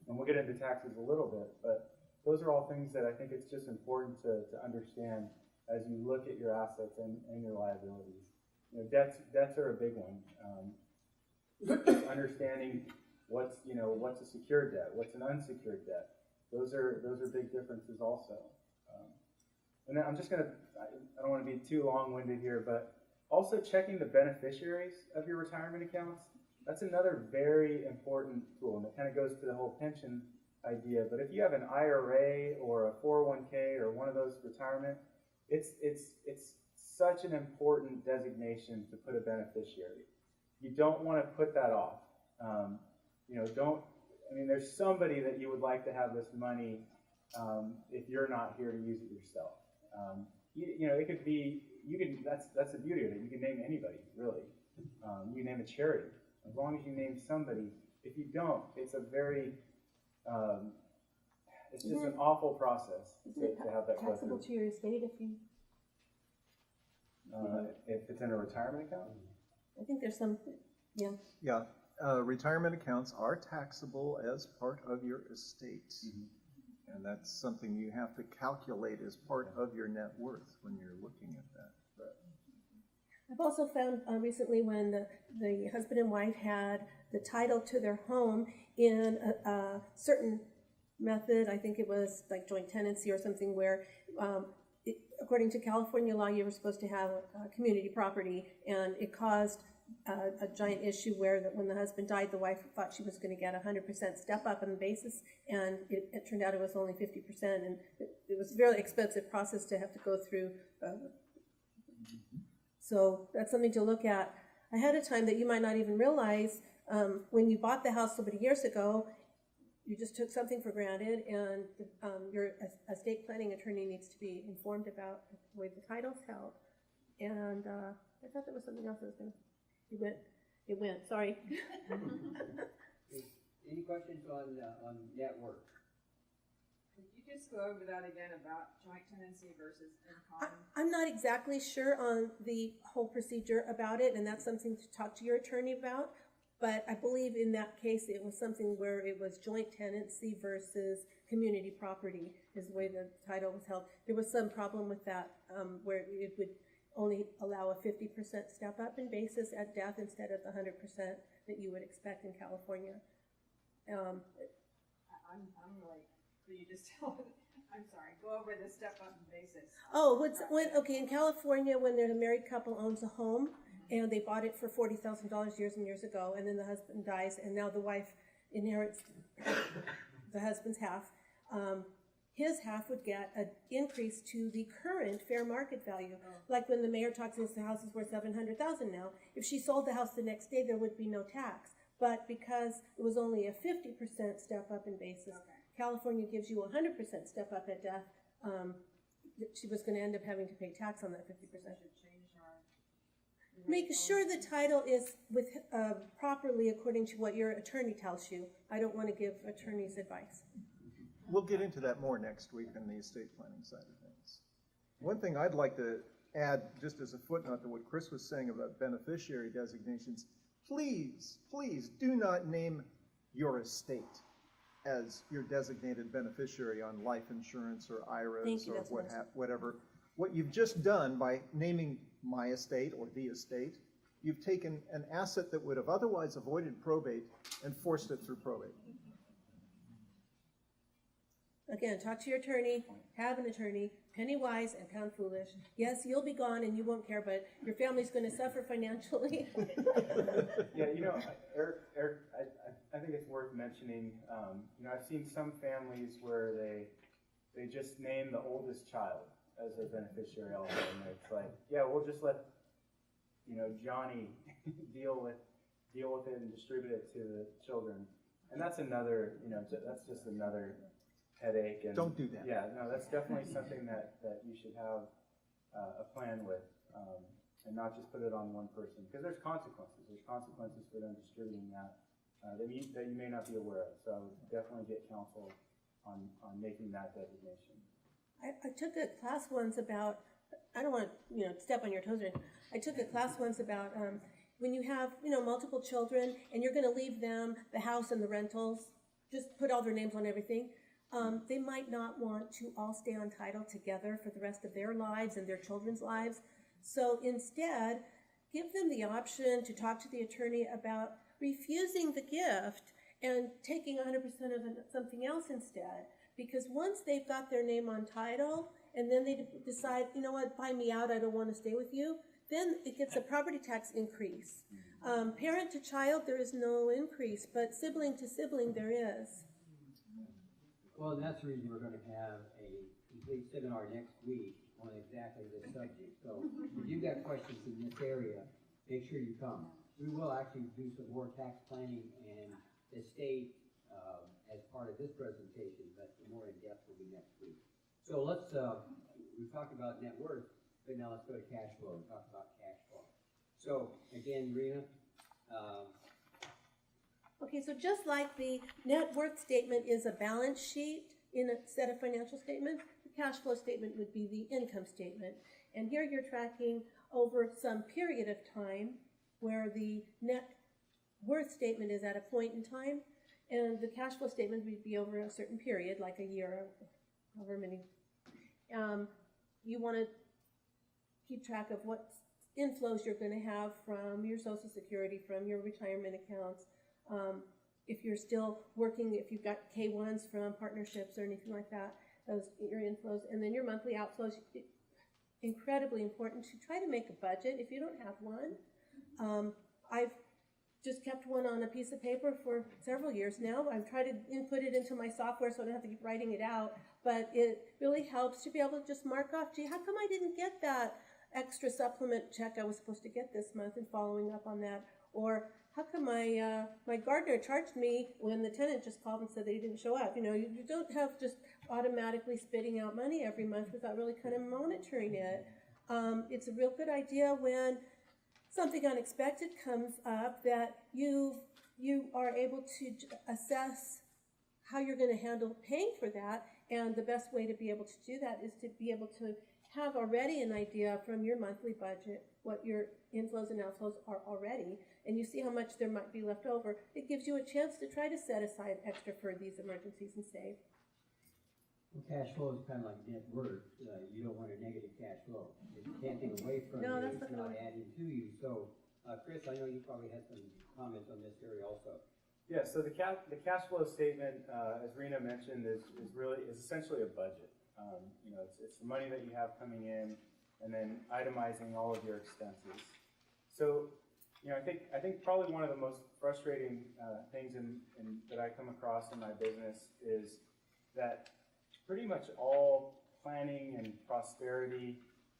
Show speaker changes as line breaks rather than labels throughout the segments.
And we'll get into taxes a little bit, but those are all things that I think it's just important to understand as you look at your assets and your liabilities. You know, debts are a big one. Understanding what's a secured debt, what's an unsecured debt. Those are big differences also. And then I'm just gonna, I don't want to be too long-winded here, but also checking the beneficiaries of your retirement accounts. That's another very important tool, and it kind of goes to the whole pension idea. But if you have an IRA or a 401k or one of those retirement, it's such an important designation to put a beneficiary. You don't want to put that off. There's somebody that you would like to have this money if you're not here to use it yourself. It could be, that's the beauty of it. You can name anybody, really. You can name a charity. As long as you name somebody. If you don't, it's a very, it's just an awful process to have that go
taxable
through.
to your estate
If it's in a retirement account?
I think there's some, yeah.
Yeah, retirement accounts are taxable as part of your estate. Mm-hmm. And that's something you have to calculate as part of your net worth when you're looking at that.
I've also found recently when the husband and wife had the title to their home in a certain method, I think it was like joint tenancy or something, where according to California law, you were supposed to have community property, and it caused a giant issue where that when the husband died, the wife thought she was going to get 100% step up on the basis, and it turned out it was only 50%, and it was a very expensive process to have to go through. So that's something to look at ahead of time that you might not even realize. When you bought the house so many years ago, you just took something for granted, and your estate planning attorney needs to be informed about the way the title's held. And I thought there was something else I was going to... It went, sorry.
Any questions on net worth?
Could you just go over that again about joint tenancy versus income?
I'm not exactly sure on the whole procedure about it, and that's something to talk to your attorney about. But I believe in that case it was something where it was joint tenancy versus community property is the way the title was held. There was some problem with that where it would only allow a 50% step up in basis at death instead of the 100% that you would expect in California.
I'm really, could you just tell, I'm sorry, go over the step up in basis.
Oh, okay, in California, when a married couple owns a home, and they bought it for $40,000 years and years ago, and then the husband dies, and now the wife inherits the husband's half. His half would get an increase to the current fair market value. Like when the mayor talks about the house is worth $700,000 now. If she sold the house the next day, there would be no tax. But because it was only a 50% step up in basis, California gives you a 100% step up at death. She was going to end up having to pay tax on that 50%. Make sure the title is properly according to what your attorney tells you. I don't want to give attorneys advice.
We'll get into that more next week on the estate planning side of things. One thing I'd like to add, just as a footnote to what Chris was saying about beneficiary designations, please do not name your estate as your designated beneficiary on life insurance or IRAs or whatever. What you've just done by naming my estate or the estate, you've taken an asset that would have otherwise avoided probate and forced it through probate.
Again, talk to your attorney, have an attorney, penny wise and pound foolish. Yes, you'll be gone and you won't care, but your family's going to suffer financially.
Yeah, Eric, I think it's worth mentioning, I've seen some families where they just name the oldest child as a beneficiary also, and it's like, yeah, we'll just let, Johnny deal with it and distribute it to the children. And that's another, that's just another headache. And
don't do that.
Yeah, no, that's definitely something that you should have a plan with, and not just put it on one person, because there's consequences. There's consequences for them distributing that that you may not be aware of. So definitely get counsel on making that designation.
I took a class once about, I don't want to step on your toes, I took a class once about when you have multiple children and you're going to leave them the house and the rentals, just put all their names on everything. They might not want to all stay on title together for the rest of their lives and their children's lives. So instead, give them the option to talk to the attorney about refusing the gift and taking 100% of something else instead. Because once they've got their name on title, and then they decide, you know what, buy me out, I don't want to stay with you, then it gets a property tax increase. Parent to child, there is no increase, but sibling to sibling, there is.
Well, and that's the reason we're gonna have a complete seminar next week on exactly this subject. So if you've got questions in this area, make sure you come. We will actually do some more tax planning and estate as part of this presentation, but the more in-depth will be next week. So let's, we've talked about net worth, but now let's go to cash flow and talk about cash flow. So again, Rena,
Okay, so just like the net worth statement is a balance sheet in a set of financial statements, the cash flow statement would be the income statement. And here you're tracking over some period of time where the net worth statement is at a point in time, and the cash flow statement would be over a certain period, like a year or however many. You want to keep track of what inflows you're going to have from your Social Security, from your retirement accounts. If you're still working, if you've got K-1s from partnerships or anything like that, those are your inflows. And then your monthly outflows, incredibly important to try to make a budget if you don't have one. I've just kept one on a piece of paper for several years now. I've tried to input it into my software so I don't have to keep writing it out, but it really helps to be able to just mark off, gee, how come I didn't get that extra supplement check I was supposed to get this month, and following up on that? Or how come my gardener charged me when the tenant just called and said they didn't show up? You know, you don't have just automatically spitting out money every month without really kind of monitoring it. It's a real good idea when something unexpected comes up that you are able to assess how you're going to handle paying for that. And the best way to be able to do that is to be able to have already an idea from your monthly budget what your inflows and outflows are already, and you see how much there might be left over. It gives you a chance to try to set aside extra for these emergencies and save.
well, cash flow is kind of like net worth. You don't want a negative cash flow. If you can't take away from
No,
you,
that's
it's
not
not adding to you. So, Chris, I know you probably had some comments on this area also.
Yeah, so the cash flow statement, as Rena mentioned, is essentially a budget. You know, it's the money that you have coming in, and then itemizing all of your expenses. So, you know, I think probably one of the most frustrating things that I come across in my business is that pretty much all planning and prosperity,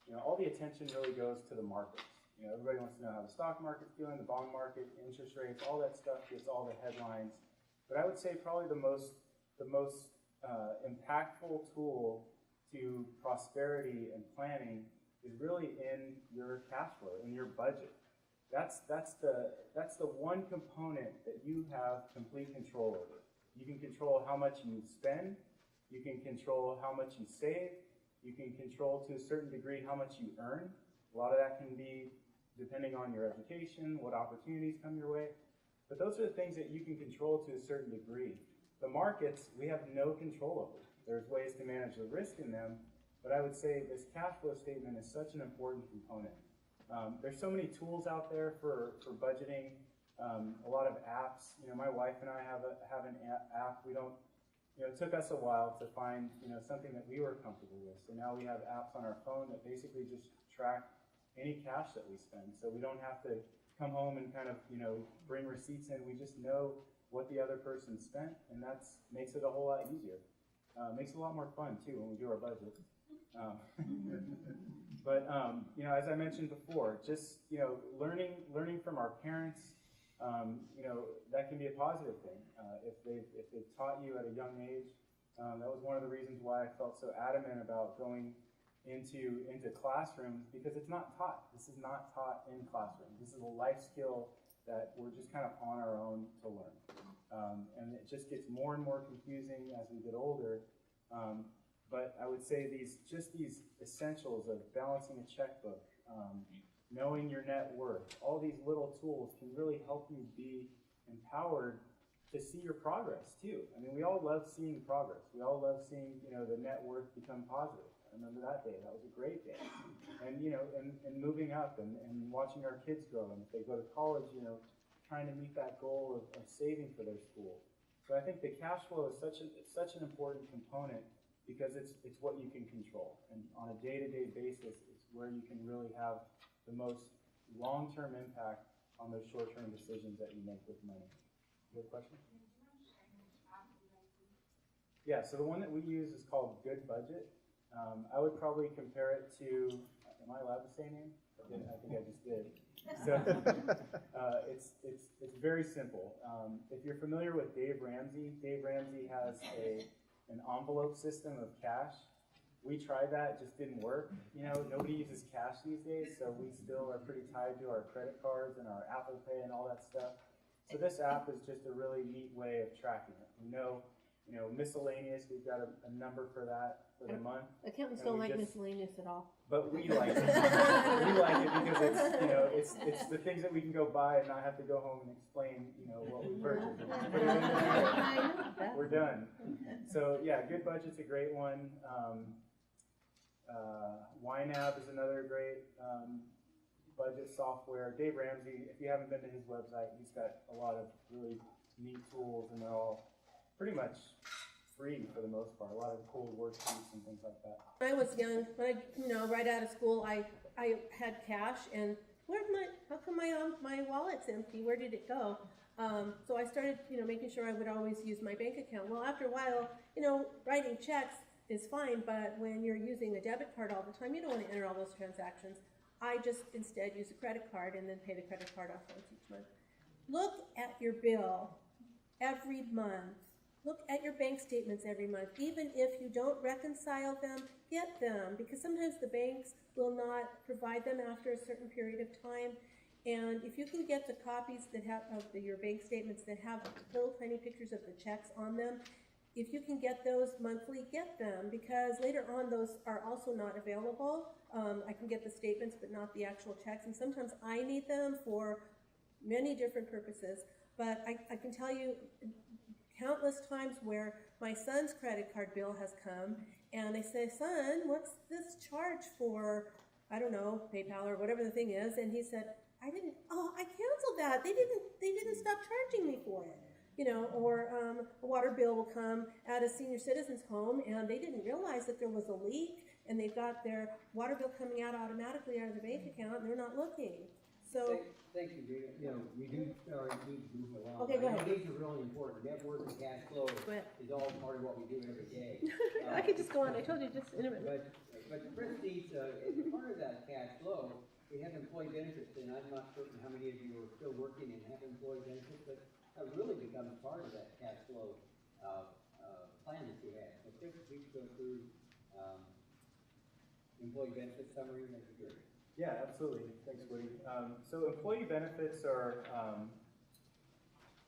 you know, all the attention really goes to the markets. You know, everybody wants to know how the stock market's doing, the bond market, interest rates, all that stuff gets all the headlines. But I would say probably the most impactful tool to prosperity and planning is really in your cash flow, in your budget. That's the one component that you have complete control over. You can control how much you spend, you can control how much you save, you can control to a certain degree how much you earn. A lot of that can be depending on your education, what opportunities come your way. But those are the things that you can control to a certain degree. The markets, we have no control over. There's ways to manage the risk in them, but I would say this cash flow statement is such an important component. There's so many tools out there for budgeting, a lot of apps. You know, my wife and I have an app. We don't, you know, it took us a while to find, you know, something that we were comfortable with. So now we have apps on our phone that basically just track any cash that we spend. So we don't have to come home and kind of, you know, bring receipts in. We just know what the other person spent, and that makes it a whole lot easier. Makes it a lot more fun too when we do our budget. But you know, as I mentioned before, just, you know, learning from our parents, you know, that can be a positive thing. If they've taught you at a young age, that was one of the reasons why I felt so adamant about going into classrooms, because it's not taught. This is not taught in classrooms. This is a life skill that we're just kind of on our own to learn. And it just gets more and more confusing as we get older. But I would say these essentials of balancing a checkbook, knowing your net worth, all these little tools can really help you be empowered to see your progress too. I mean, we all love seeing progress. We all love seeing, you know, the net worth become positive. I remember that day. That was a great day. And, you know, and moving up and watching our kids grow. And if they go to college, you know, trying to meet that goal of saving for their school. So I think the cash flow is such an important component because it's what you can control. And on a day-to-day basis, it's where you can really have the most long-term impact on those short-term decisions that you make with money. You have a question? Yeah, so the one that we use is called Good Budget. I would probably compare it to, am I allowed to say name? I think I just did. So it's very simple. If you're familiar with Dave Ramsey has an envelope system of cash. We tried that, it just didn't work. You know, nobody uses cash these days, so we still are pretty tied to our credit cards and our Apple Pay and all that stuff. So this app is just a really neat way of tracking it. We know, you know, miscellaneous, we've got a number for that for the month.
Accountants don't like miscellaneous at all.
But we like it. We like it because it's, you know, it's the things that we can go buy and not have to go home and explain, you know, what we purchased. Put it in there. We're done. So yeah, Good Budget's a great one. YNAB is another great budget software. Dave Ramsey, if you haven't been to his website, he's got a lot of really neat tools, and they're all pretty much free for the most part. A lot of cool worksheets and things like that.
When I was young, right out of school, I had cash, and how come my wallet's empty? Where did it go? So I started, making sure I would always use my bank account. Well, after a while, writing checks is fine, but when you're using a debit card all the time, you don't want to enter all those transactions. I just instead use a credit card and then pay the credit card off once each month. Look at your bill every month. Look at your bank statements every month. Even if you don't reconcile them, get them, because sometimes the banks will not provide them after a certain period of time. And if you can get the copies that have your bank statements that have little tiny pictures of the checks on them, if you can get those monthly, get them, because later on those are also not available. I can get the statements but not the actual checks, and sometimes I need them for many different purposes. But I can tell you countless times where my son's credit card bill has come, and I say, "Son, what's this charge for, I don't know, PayPal or whatever the thing is?" And he said, I canceled that. They didn't stop charging me for it. Or a water bill will come at a senior citizen's home, and they didn't realize that there was a leak, and they've got their water bill coming out automatically out of their bank account, and they're not looking. So,
thank you, Dana. We do need to move along.
Okay, go ahead.
These are really important. Net worth and cash flow is all part of what we do every day.
I could just go on. I told you just in a minute.
But the Chris needs, as part of that cash flow, we have employee benefits, and I'm not certain how many of you are still working and have employee benefits, but that really becomes part of that cash flow plan that you have. So Chris, if we could go through employee benefits summary, that'd be great.
Yeah, absolutely. Thanks, Woody. So employee benefits are,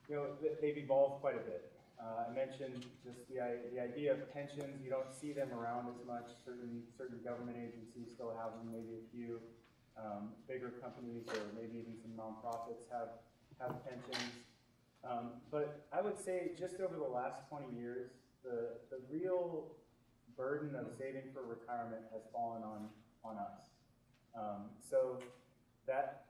they've evolved quite a bit. I mentioned just the idea of pensions. You don't see them around as much. Certain government agencies still have them, maybe a few. Bigger companies or maybe even some nonprofits have pensions. But I would say just over the last 20 years, the real burden of saving for retirement has fallen on us. So that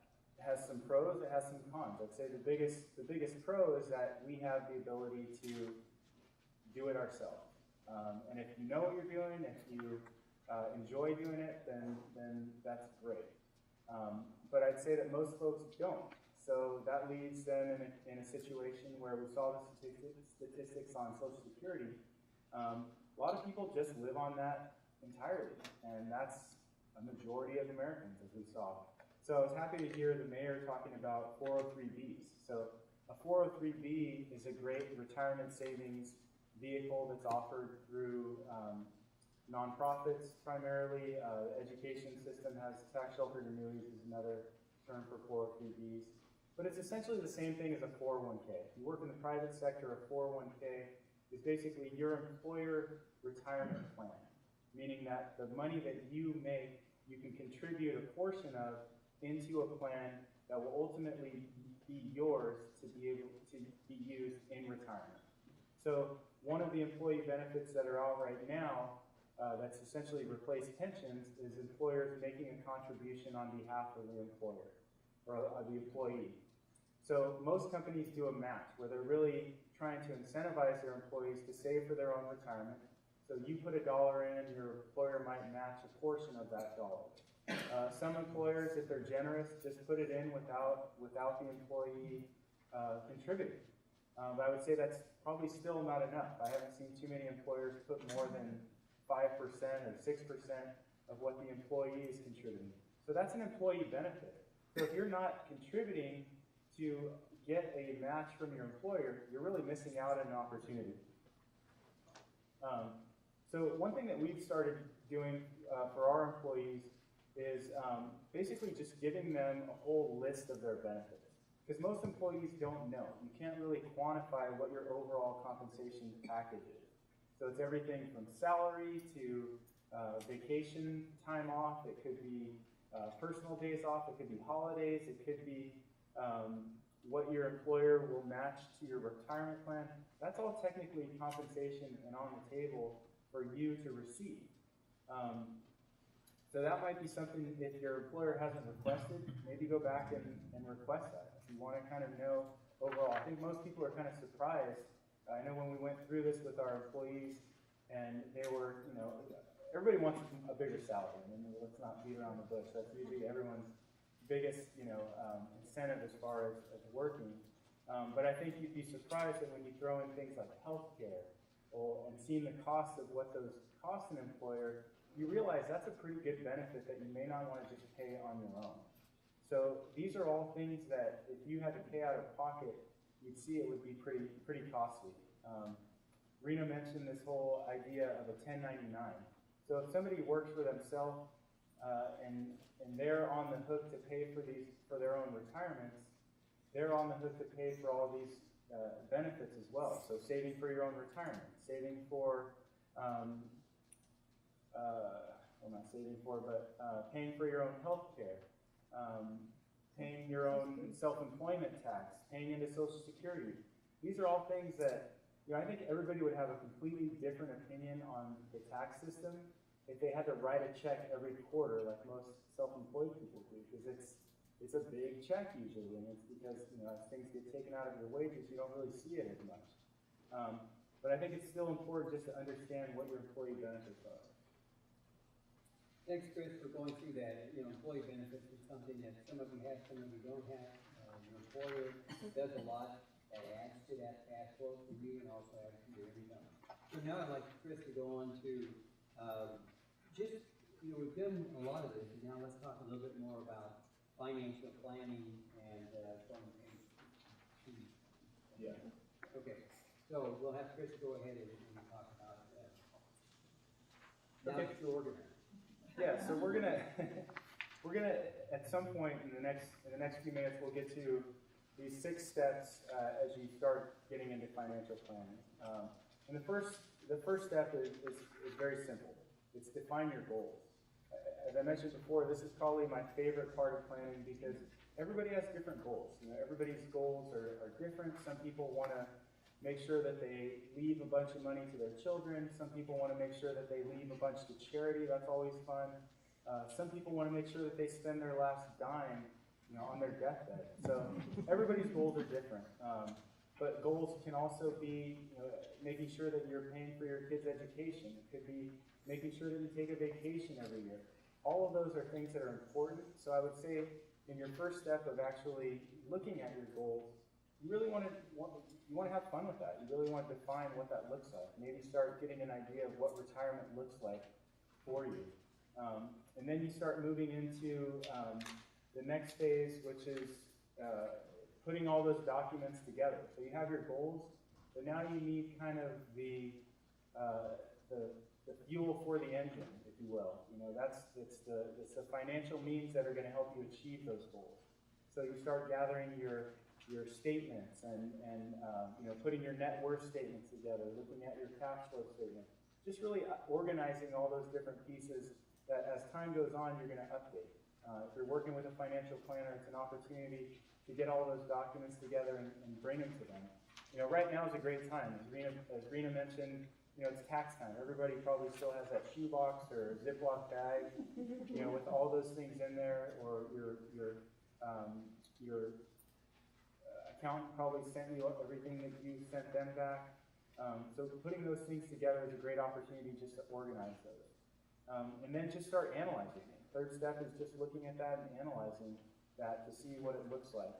has some pros, it has some cons. I'd say the biggest pro is that we have the ability to do it ourselves. And if you know what you're doing, if you enjoy doing it, then that's great. But I'd say that most folks don't. So that leads them in a situation where we saw the statistics on Social Security. A lot of people just live on that entirely, and that's a majority of Americans, as we saw. So I was happy to hear the mayor talking about 403Bs. So a 403B is a great retirement savings vehicle that's offered through nonprofits primarily. The education system has tax sheltered annuities is another term for 403Bs. But it's essentially the same thing as a 401k. If you work in the private sector, a 401k is basically your employer retirement plan, meaning that the money that you make, you can contribute a portion of into a plan that will ultimately be yours to be able to be used in retirement. So one of the employee benefits that are out right now that's essentially replaced pensions is employers making a contribution on behalf of the employer or the employee. So most companies do a match where they're really trying to incentivize their employees to save for their own retirement. So you put $1 in, your employer might match a portion of that dollar. Some employers, if they're generous, just put it in without the employee contributing. But I would say that's probably still not enough. I haven't seen too many employers put more than 5% or 6% of what the employee is contributing. So that's an employee benefit. So if you're not contributing to get a match from your employer, you're really missing out on an opportunity. So one thing that we've started doing for our employees is basically just giving them a whole list of their benefits. Because most employees don't know. You can't really quantify what your overall compensation package is. So it's everything from salary to vacation time off. It could be personal days off. It could be holidays. It could be what your employer will match to your retirement plan. That's all technically compensation and on the table for you to receive. So that might be something, if your employer hasn't requested, maybe go back and request that. If you want to kind of know overall. I think most people are kind of surprised. I know when we went through this with our employees, and they were, everybody wants a bigger salary. I mean, let's not beat around the bush. That's usually everyone's biggest, incentive as far as working. But I think you'd be surprised that when you throw in things like healthcare and seeing the cost of what those cost an employer, you realize that's a pretty good benefit that you may not want to just pay on your own. So these are all things that if you had to pay out of pocket, you'd see it would be pretty costly. Rena mentioned this whole idea of a 1099. So if somebody works for themselves and they're on the hook to pay for their own retirements, they're on the hook to pay for all these benefits as well. So saving for your own retirement, saving for paying for your own health care, paying your own self-employment tax, paying into Social Security. These are all things that, I think everybody would have a completely different opinion on the tax system if they had to write a check every quarter like most self-employed people do, because it's a big check usually, and it's because, as things get taken out of your wages, you don't really see it as much. But I think it's still important just to understand what your employee benefits are.
Thanks, Chris, for going through that. Employee benefits is something that some of you have, some of you don't have. Your employer does a lot that adds to that cash flow for you and also adds to your income. So now I'd like Chris to go on to we've done a lot of this, and now let's talk a little bit more about financial planning and
Yeah.
Okay, so we'll have Chris go ahead and talk about that. Now
Okay.
that you're organized.
Yeah, so we're gonna at some point in the next few minutes we'll get to these 6 steps as you start getting into financial planning. And the first step is very simple. It's define your goals. As I mentioned before, this is probably my favorite part of planning because everybody has different goals. Everybody's goals are different. Some people want to make sure that they leave a bunch of money to their children. Some people want to make sure that they leave a bunch to charity. That's always fun. Some people want to make sure that they spend their last dime, on their deathbed. So everybody's goals are different. But goals can also be, making sure that you're paying for your kids' education. It could be making sure that you take a vacation every year. All of those are things that are important. So I would say in your first step of actually looking at your goals, you really want to have fun with that. You really want to define what that looks like. Maybe start getting an idea of what retirement looks like for you. And then you start moving into the next phase, which is putting all those documents together. So you have your goals, but now you need kind of the fuel for the engine, if you will. It's the financial means that are going to help you achieve those goals. So you start gathering your statements and putting your net worth statements together, looking at your cash flow statement, just really organizing all those different pieces that as time goes on, you're going to update. If you're working with a financial planner, it's an opportunity to get all those documents together and bring them to them. You know, right now is a great time. As Rena mentioned, you know, it's tax time. Everybody probably still has that shoebox or Ziploc bag, you know, with all those things in there, or your accountant probably sent you everything that you sent them back. So putting those things together is a great opportunity just to organize those. And then just start analyzing it. Third step is just looking at that and analyzing that to see what it looks like.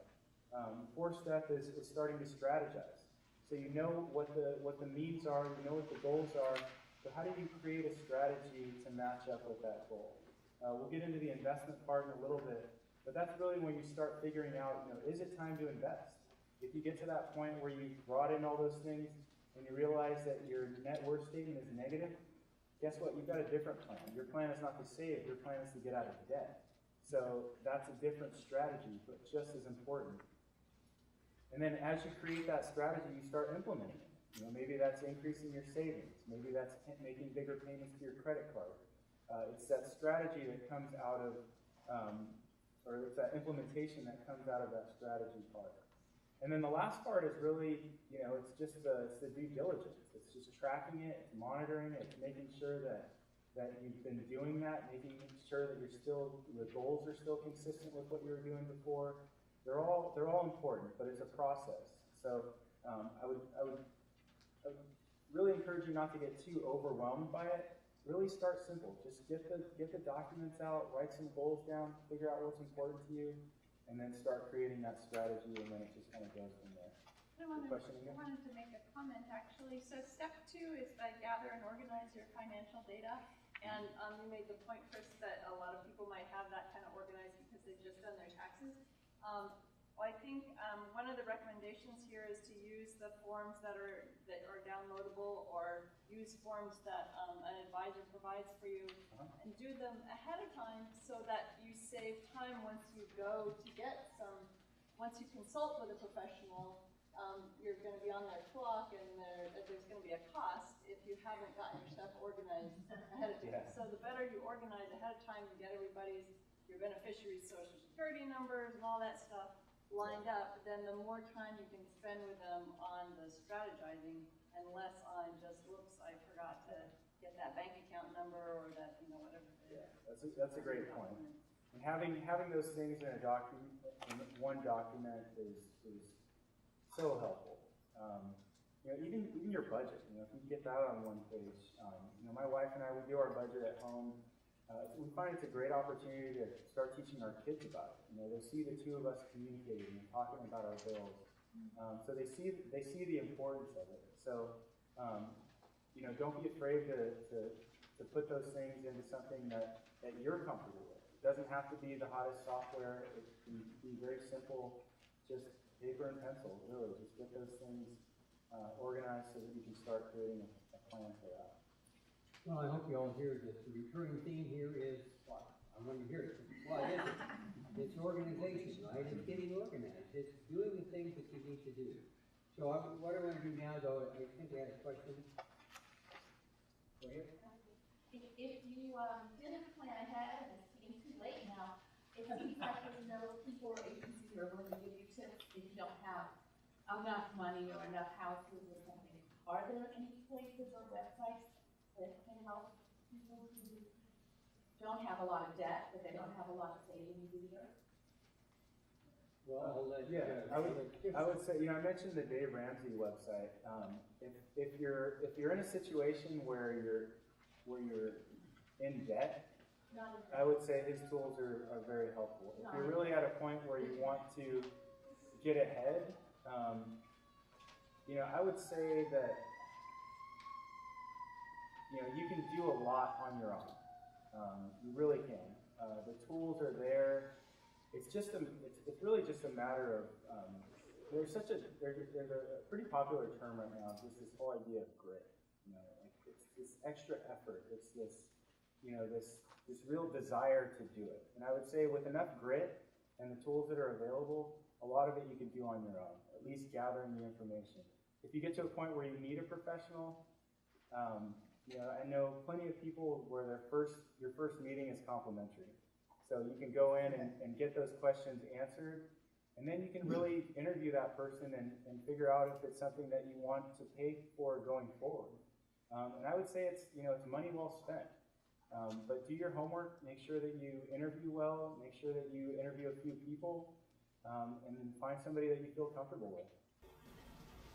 Fourth step is starting to strategize. So you know what the needs are, you know what the goals are, so how do you create a strategy to match up with that goal? We'll get into the investment part in a little bit, but that's really when you start figuring out, you know, is it time to invest? If you get to that point where you've brought in all those things and you realize that your net worth statement is negative, guess what? You've got a different plan. Your plan is not to save, your plan is to get out of debt. So that's a different strategy, but just as important. And then as you create that strategy, you start implementing it. You know, maybe that's increasing your savings. Maybe that's making bigger payments to your credit card. It's that strategy that comes out of, or it's that implementation that comes out of that strategy part. And then the last part is really, you know, it's just the due diligence. It's just tracking it, it's monitoring it, it's making sure that you've been doing that, making sure that the goals are still consistent with what you were doing before. They're all important, but it's a process. So I would really encourage you not to get too overwhelmed by it. Really start simple. Just get the documents out, write some goals down, figure out what's important to you, and then start creating that strategy, and then it just kind of goes from there.
I wanted to make a comment actually. So step 2 is that gather and organize your financial data. And you made the point, Chris, that a lot of people might have that kind of organized because they've just done their taxes. Well, I think one of the recommendations here is to use the forms that are downloadable, or use forms that an advisor provides for you, and do them ahead of time so that you save time once you go to get once you consult with a professional. You're going to be on their clock, and there's going to be a cost if you haven't gotten your stuff organized ahead of time. Yeah. So the better you organize ahead of time, you get your beneficiary's social security numbers and all that stuff lined up, then the more time you can spend with them on the strategizing and less on just, whoops, I forgot to get that bank account number, or that, you know, whatever it is. Yeah,
that's a great point. And having those things in one document is so helpful. You know, even your budget. You know, if you get that on one page. You know, my wife and I, we do our budget at home. We find it's a great opportunity to start teaching our kids about it. You know, they see the two of us communicating and talking about our bills, so they see the importance of it. So, you know, don't be afraid to put those things into something that you're comfortable with. It doesn't have to be the hottest software. It can be very simple, just paper and pencil. Really, just get those things organized so that you can start creating a plan for that.
Well, I hope you all hear this. The recurring theme here is what? I want to hear it. What is it? It's organization, right? It's getting organized. It's doing the things that you need to do. So what I want to do now, though, I think I had a question. Go ahead.
If you didn't plan ahead, and it's getting too late now, it seems like there's no people or agencies who are willing to give you tips if you don't have enough money or enough houses or something. Are there any places or websites that can help people who don't have a lot of debt, but they don't have a lot of savings either?
Well, I'll let
I would say, you know, I mentioned the Dave Ramsey website. If you're in a situation where you're in debt, I would say his tools are very helpful. If you're really at a point where you want to get ahead, you know, I would say that, you know, you can do a lot on your own. You really can. The tools are there. It's really just a matter of there's a pretty popular term right now, just this whole idea of grit. You know, like it's this extra effort. It's this, you know, this real desire to do it. And I would say with enough grit and the tools that are available, a lot of it you can do on your own, at least gathering the information. If you get to a point where you need a professional, you know, I know plenty of people where your first meeting is complimentary. So you can go in and get those questions answered, And then you can really interview that person and figure out if it's something that you want to pay for going forward. And I would say it's money well spent. But do your homework, make sure that you interview well, make sure that you interview a few people, and then find somebody that you feel comfortable with.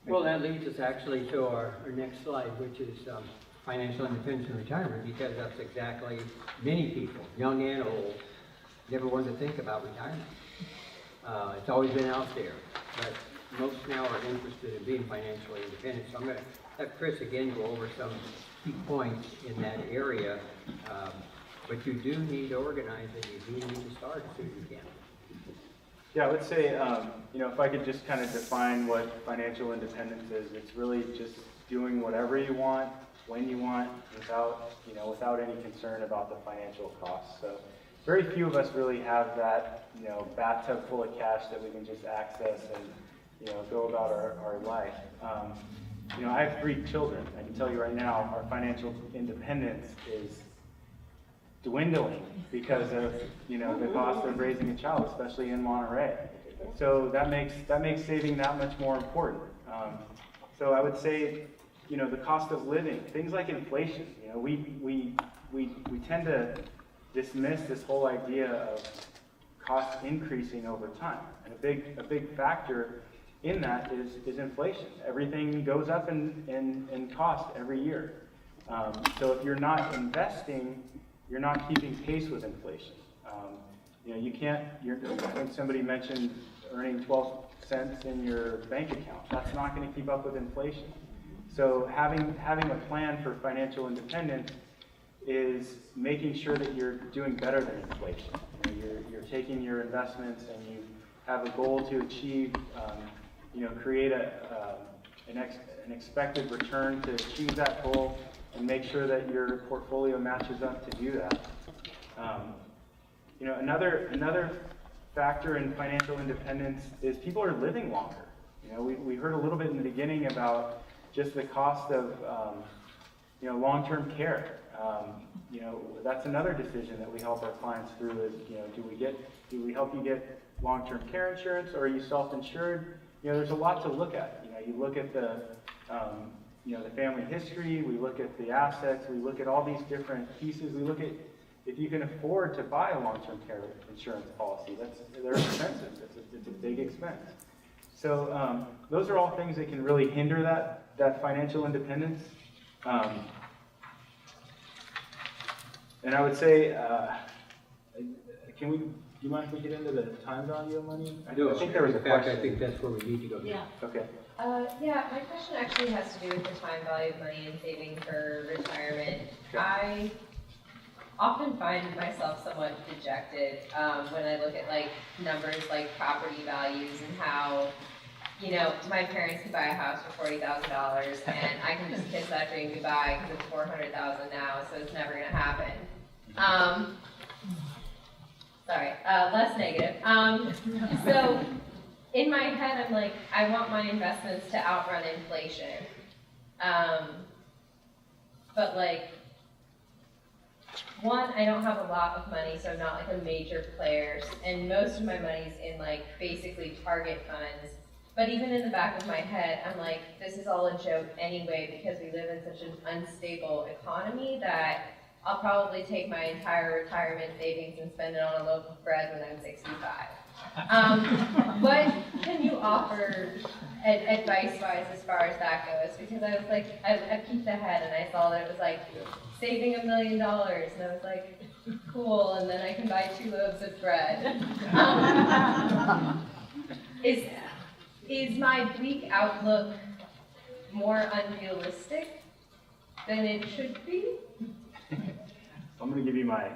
Well, that leads us actually to our next slide, which is financial independence and retirement, because that's exactly many people, young and old, never want to think about retirement. It's always been out there, but most now are interested in being financially independent. So I'm going to have Chris again go over some key points in that area. But you do need to organize and you do need to start as soon as you can.
Yeah, I would say, if I could just kind of define what financial independence is, it's really just doing whatever you want, when you want, without any concern about the financial costs. So very few of us really have that, bathtub full of cash that we can just access and, go about our life. I have 3 children. I can tell you right now, our financial independence is dwindling because of the cost of raising a child, especially in Monterey. So that makes saving that much more important. So I would say, the cost of living, things like inflation. We tend to dismiss this whole idea of costs increasing over time, and a big factor in that is inflation. Everything goes up in cost every year. So if you're not investing, you're not keeping pace with inflation. You can't, I think somebody mentioned earning 12 cents in your bank account. That's not going to keep up with inflation. So having a plan for financial independence is making sure that you're doing better than inflation. You're taking your investments and you have a goal to achieve, create an expected return to achieve that goal, and make sure that your portfolio matches up to do that. Another factor in financial independence is people are living longer. We heard a little bit in the beginning about just the cost of long-term care. That's another decision that we help our clients through is, do we help you get long-term care insurance, or are you self-insured? There's a lot to look at. You look at the family history, we look at the assets, we look at all these different pieces, we look at if you can afford to buy a long-term care insurance policy. They're expensive, it's a big expense. So those are all things that can really hinder that financial independence. And I would say, do you mind if we get into the time value of money? I think there was a question.
I think that's where we need to go.
Yeah.
Okay.
My question actually has to do with the time value of money and saving for retirement.
Okay.
I often find myself somewhat dejected when I look at numbers like property values and how, my parents could buy a house for $40,000 and I can just kiss that dream goodbye because it's $400,000 now, so it's never going to happen. Sorry, less negative. So in my head, I'm like, I want my investments to outrun inflation. But one, I don't have a lot of money, so I'm not a major player, and most of my money's in basically target funds. But even in the back of my head, I'm like, this is all a joke anyway because we live in such an unstable economy that I'll probably take my entire retirement savings and spend it on a loaf of bread when I'm 65. What can you offer advice-wise as far as that goes? Because I was I peeked ahead and I saw that it was saving $1 million, and I was like, cool, and then I can buy 2 loaves of bread. Is my bleak outlook more unrealistic than it should be?
I'm going to give you my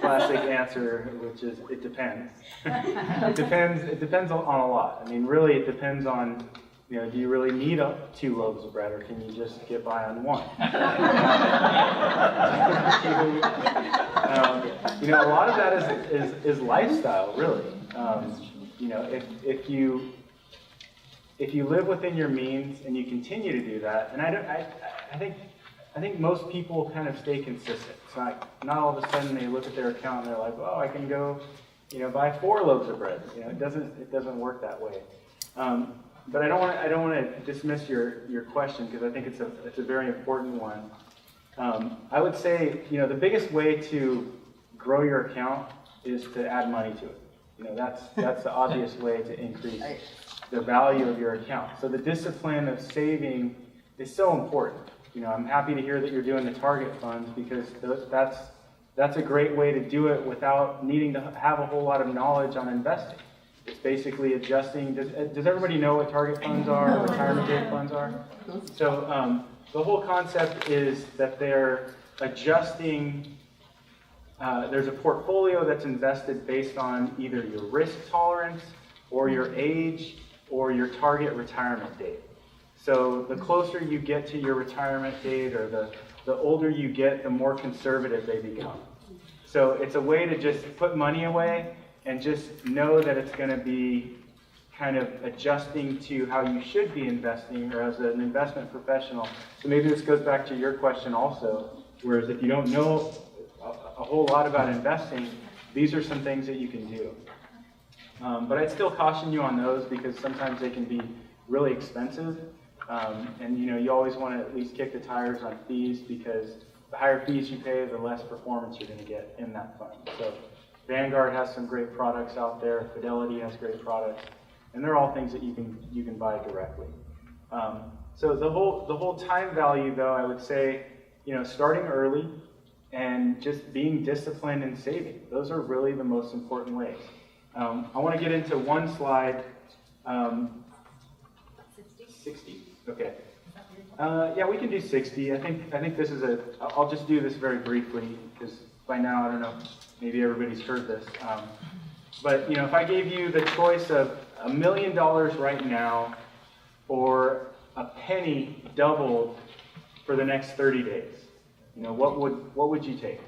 classic answer, which is it depends. It depends on a lot. I mean, really, it depends on, do you really need 2 loaves of bread, or can you just get by on 1? A lot of that is lifestyle, really. If you live within your means and you continue to do that, and I think most people kind of stay consistent. It's not all of a sudden they look at their account and they're like, oh, I can go buy 4 loaves of bread. It doesn't work that way. But I don't want to dismiss your question, because I think it's a very important one. I would say, the biggest way to grow your account is to add money to it. That's the obvious way to increase the value of your account. So the discipline of saving is so important. I'm happy to hear that you're doing the target funds, because that's a great way to do it without needing to have a whole lot of knowledge on investing. It's basically adjusting. Does everybody know what target funds are, or retirement date funds are? So the whole concept is that they're adjusting. There's a portfolio that's invested based on either your risk tolerance, or your age, or your target retirement date. So the closer you get to your retirement date, or the older you get, the more conservative they become. So it's a way to just put money away and just know that it's going to be kind of adjusting to how you should be investing, or as an investment professional. So maybe this goes back to your question also, whereas if you don't know a whole lot about investing, these are some things that you can do. But I'd still caution you on those, because sometimes they can be really expensive. And you always want to at least kick the tires on fees, because the higher fees you pay, the less performance you're going to get in that fund. So Vanguard has some great products out there. Fidelity has great products, and they're all things that you can buy directly. So the whole time value, though, I would say, starting early and just being disciplined and saving. Those are really the most important ways. I want to get into one slide. 60. Okay. Yeah, we can do 60. I think this is I'll just do this very briefly, because by now, I don't know, maybe everybody's heard this. But if I gave you the choice of $1 million right now, or a penny doubled for the next 30 days, what would you take?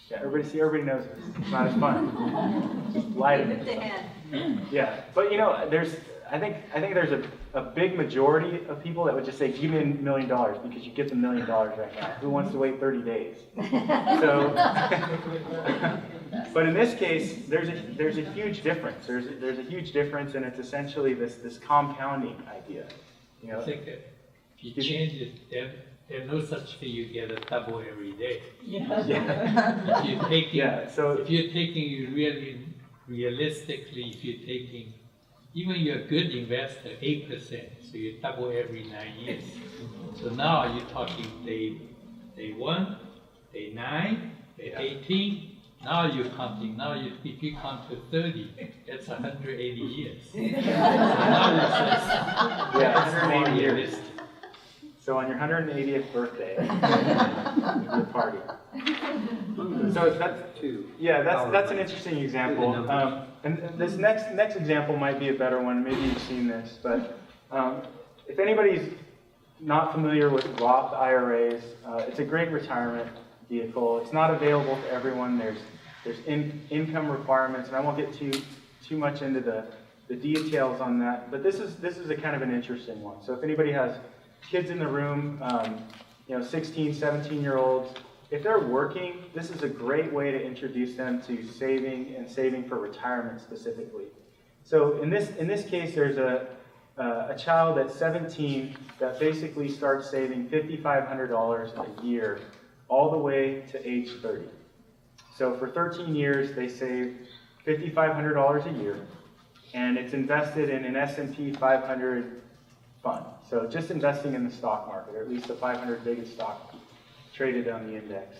Yeah, everybody knows this. It's not as fun. Just light it. Yeah, but I think there's a big majority of people that would just say, give me $1 million, because you get the $1 million right now. Who wants to wait 30 days? So, but in this case, there's a huge difference. There's a huge difference, and it's essentially this compounding idea.
I think that if you change it, there's no such thing you get a double every day.
Yeah.
If you're taking really realistically, if you're taking, even you're a good investor, 8%, so you double every 9 years. So now you're talking day 1, day 9, day 18. Now you're counting. If you count to 30, that's 180 years. So now it's
180 years. So on your 180th birthday, you party. So that's an interesting example. And this next example might be a better one. Maybe you've seen this, but if anybody's not familiar with Roth IRAs, it's a great retirement vehicle. It's not available to everyone. There's income requirements, and I won't get too much into the details on that. But this is a kind of an interesting one. So if anybody has kids in the room, 16, 17-year-olds, if they're working, this is a great way to introduce them to saving, and saving for retirement specifically. So in this case, there's a child at 17 that basically starts saving $5,500 a year all the way to age 30. So for 13 years, they save $5,500 a year, and it's invested in an S&P 500 fund. So just investing in the stock market, or at least the 500 biggest stock traded on the index.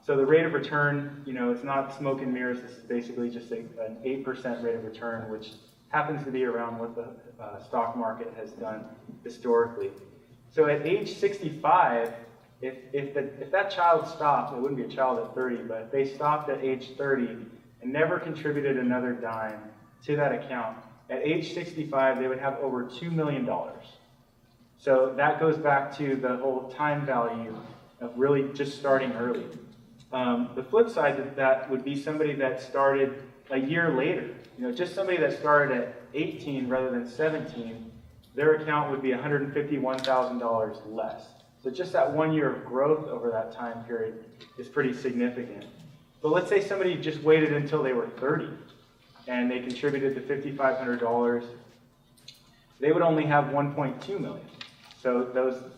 So the rate of return, it's not smoke and mirrors. This is basically just an 8% rate of return, which happens to be around what the stock market has done historically. So at age 65, if that child stopped, it wouldn't be a child at 30, but if they stopped at age 30 and never contributed another dime to that account, at age 65, they would have over $2 million. So that goes back to the whole time value of really just starting early. The flip side of that would be somebody that started a year later. Just somebody that started at 18 rather than 17, their account would be $151,000 less. So just that 1 year of growth over that time period is pretty significant. But let's say somebody just waited until they were 30 and they contributed the $5,500. They would only have 1.2 million. So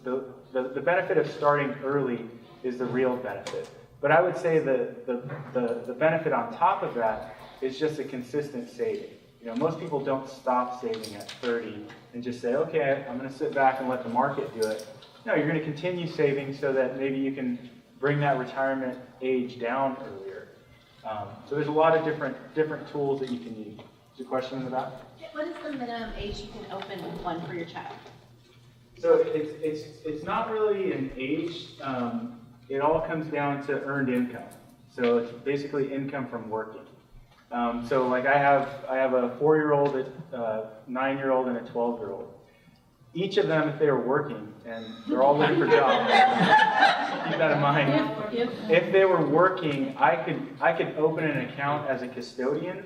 the benefit of starting early is the real benefit. But I would say the benefit on top of that is just a consistent saving. You know, most people don't stop saving at 30 and just say, okay, I'm going to sit back and let the market do it. No, you're going to continue saving so that maybe you can bring that retirement age down earlier. So there's a lot of different tools that you can use. Is there a question in the back?
What is the minimum age you can open one for your child?
So it's not really an age. It all comes down to earned income. So it's basically income from working. So like I have a 4-year-old, a 9-year-old, and a 12-year-old. Each of them, if they were working, and they're all looking for jobs, keep that in mind. If they were working, I could open an account as a custodian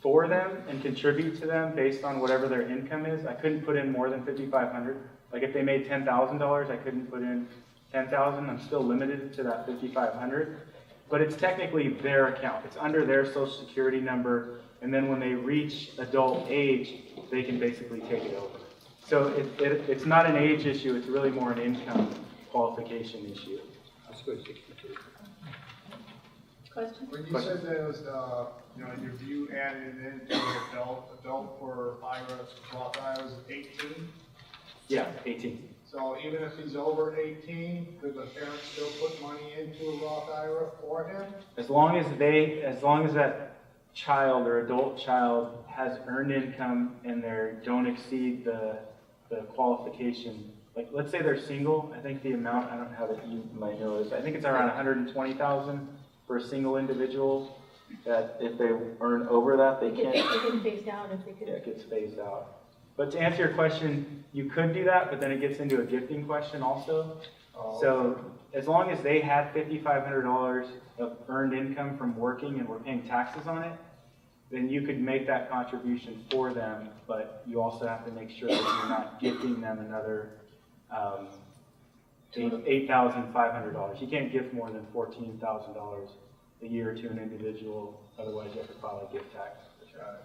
for them and contribute to them based on whatever their income is. I couldn't put in more than $5,500. Like if they made $10,000, I couldn't put in $10,000. I'm still limited to that $5,500. But it's technically their account. It's under their social security number, and then when they reach adult age, they can basically take it over. So it's not an age issue, it's really more an income qualification issue.
Let's go to 62.
Question?
When you said that was, you know, if you added it into adult for IRAs, Roth IRAs, 18?
Yeah, 18.
So even if he's over 18, could the parents still put money into a Roth IRA for him?
As long as that child or adult child has earned income and they don't exceed the qualification. Like let's say they're single, I think the amount, I don't have it, you might know this, I think it's around 120,000 for a single individual, that if they earn over that, they can't.
It gets phased out if they could.
Yeah, it gets phased out. But to answer your question, you could do that, but then it gets into a gifting question also. So as long as they had $5,500 of earned income from working and were paying taxes on it, then you could make that contribution for them, but you also have to make sure that you're not gifting them another $8,500. You can't gift more than $14,000 a year to an individual, otherwise you have to file a gift tax.
Got it.